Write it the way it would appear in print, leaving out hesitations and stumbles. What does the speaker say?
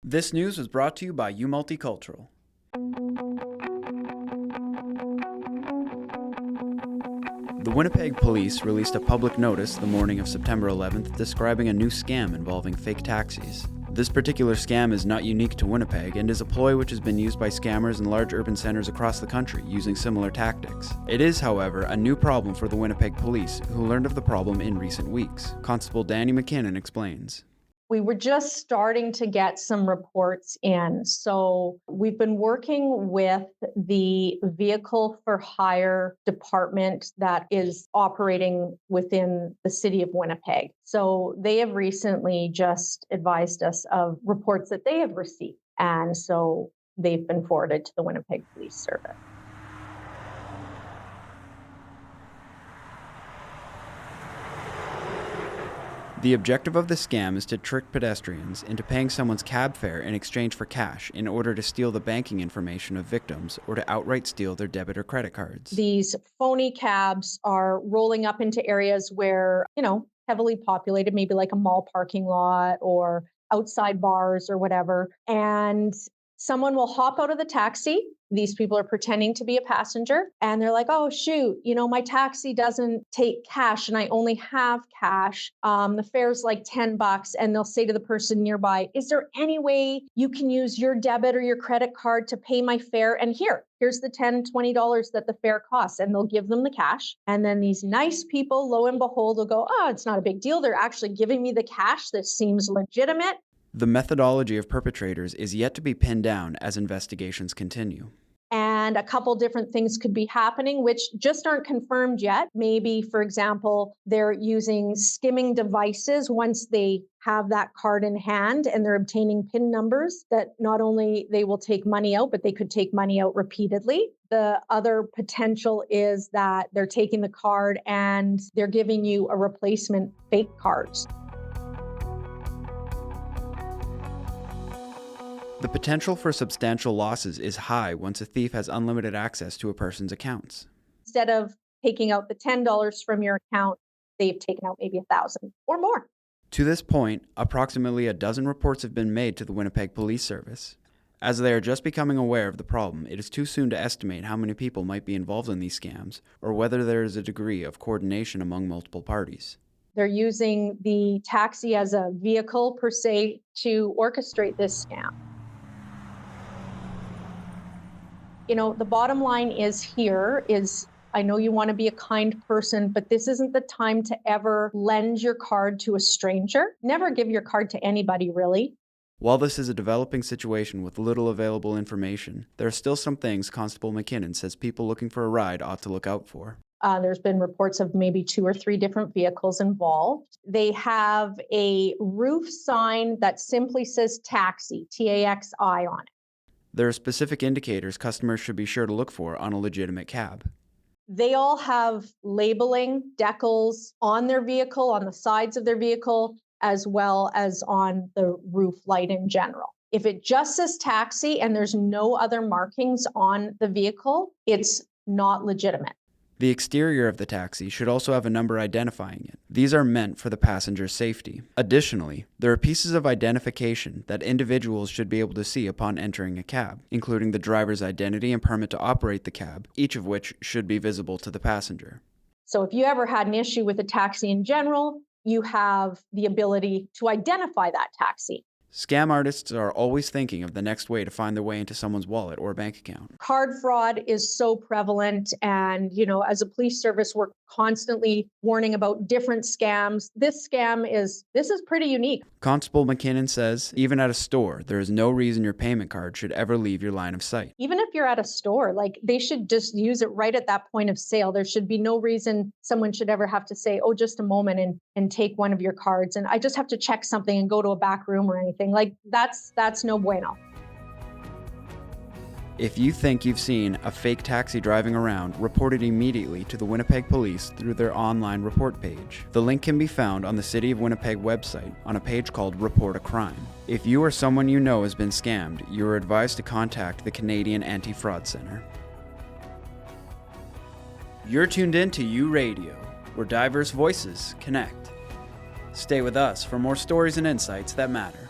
This news was brought to you by Multicultural. The Winnipeg police released a public notice the morning of September 11th describing a new scam involving fake taxis. This particular scam is not unique to Winnipeg and is a ploy which has been used by scammers in large urban centers across the country using similar tactics. It is, however, a new problem for the Winnipeg police, who learned of the problem in recent weeks. Constable Danny McKinnon explains. We were just starting to get some reports in. So we've been working with the vehicle for hire department that is operating within the city of Winnipeg. So they have recently just advised us of reports that they have received. And so they've been forwarded to the Winnipeg Police Service. The objective of the scam is to trick pedestrians into paying someone's cab fare in exchange for cash in order to steal the banking information of victims or to outright steal their debit or credit cards. These phony cabs are rolling up into areas where, heavily populated, maybe like a mall parking lot or outside bars or whatever. And someone will hop out of the taxi. These people are pretending to be a passenger and they're like, oh, shoot, my taxi doesn't take cash and I only have cash. The fare's like $10. And they'll say to the person nearby, is there any way you can use your debit or your credit card to pay my fare? And here's the $10, $20 that the fare costs. And they'll give them the cash. And then these nice people, lo and behold, will go, oh, it's not a big deal. They're actually giving me the cash. This seems legitimate. The methodology of perpetrators is yet to be pinned down as investigations continue. And a couple different things could be happening, which just aren't confirmed yet. Maybe, for example, they're using skimming devices once they have that card in hand and they're obtaining PIN numbers that not only they will take money out, but they could take money out repeatedly. The other potential is that they're taking the card and they're giving you a replacement fake card. The potential for substantial losses is high once a thief has unlimited access to a person's accounts. Instead of taking out the $10 from your account, they've taken out maybe $1,000 or more. To this point, approximately a dozen reports have been made to the Winnipeg Police Service. As they are just becoming aware of the problem, it is too soon to estimate how many people might be involved in these scams or whether there is a degree of coordination among multiple parties. They're using the taxi as a vehicle per se to orchestrate this scam. The bottom line is I know you want to be a kind person, but this isn't the time to ever lend your card to a stranger. Never give your card to anybody, really. While this is a developing situation with little available information, there are still some things Constable McKinnon says people looking for a ride ought to look out for. There's been reports of maybe 2 or 3 different vehicles involved. They have a roof sign that simply says taxi, T-A-X-I on it. There are specific indicators customers should be sure to look for on a legitimate cab. They all have labeling, decals on their vehicle, on the sides of their vehicle, as well as on the roof light in general. If it just says taxi and there's no other markings on the vehicle, it's not legitimate. The exterior of the taxi should also have a number identifying it. These are meant for the passenger's safety. Additionally, there are pieces of identification that individuals should be able to see upon entering a cab, including the driver's identity and permit to operate the cab, each of which should be visible to the passenger. So if you ever had an issue with a taxi in general, you have the ability to identify that taxi. Scam artists are always thinking of the next way to find their way into someone's wallet or bank account. Card fraud is so prevalent. And, as a police service, we're constantly warning about different scams. This is pretty unique. Constable McKinnon says, even at a store, there is no reason your payment card should ever leave your line of sight. Even if you're at a store, they should just use it right at that point of sale. There should be no reason someone should ever have to say, oh, just a moment and take one of your cards. And I just have to check something and go to a back room or anything. That's no bueno. If you think you've seen a fake taxi driving around, report it immediately to the Winnipeg Police through their online report page. The link can be found on the City of Winnipeg website on a page called Report a Crime. If you or someone you know has been scammed, you are advised to contact the Canadian Anti-Fraud Centre. You're tuned in to U Radio, where diverse voices connect. Stay with us for more stories and insights that matter.